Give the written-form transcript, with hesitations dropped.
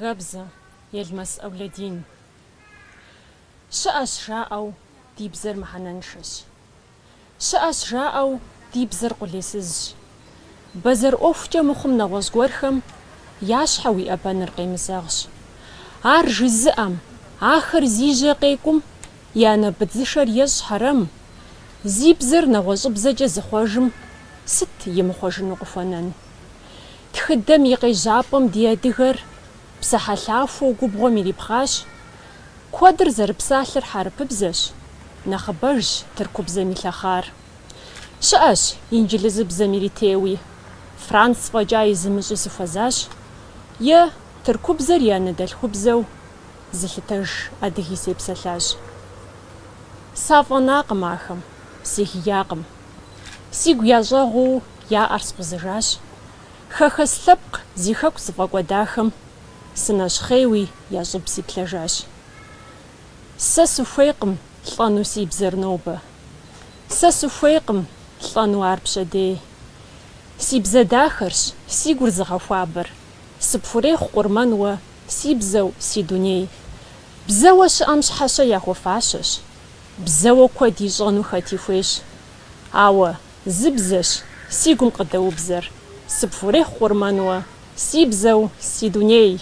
غبزة يلمس أولادين شأش جاءو ديبزر محننشش شأش جاءو ديبزر قليسج بزر أوفجا مخم نغوز غورخم ياش حوي أبانر قيمزاغش عار جزأم آخر زيجا قيكم يانا بدزشر يش حرم زيبزر نغوز بزجا زخواجم ست يمخواجن نقفانن تخدم يقي جابم ديادغر بسحلافو قبغو ميري بخاش كوادر زربسالر حارب بزش نخبرج تركو بزمي لخار شاش ينجلز بزميري تيوي فرانس فجاي زمج سفزاش يا تركو بزر يانا دالخو بزو زلتج أدهي سيبسلاج سافوناق ماخم سيهياقم سيغو ياجاغو يا أرسقزراش خخس لبق زيخاكو سفاقوداخم سناشخيوي ياجب سيبلاجاش ساسو فيقم لطانو سيبزر نوبة ساسو فيقم لطانو عربشادي سيبزا داخرش سيقور زغفابر سبفوريخ قرمانوا سيبزاو سيدوني بزاوش أمش حاشا ياهو فاشش بزاو كوادي جانو خاتيفوش عاوة زبزش سيقوم قداو بزر سبفوريخ قرمانوا سيبزاو سيدوني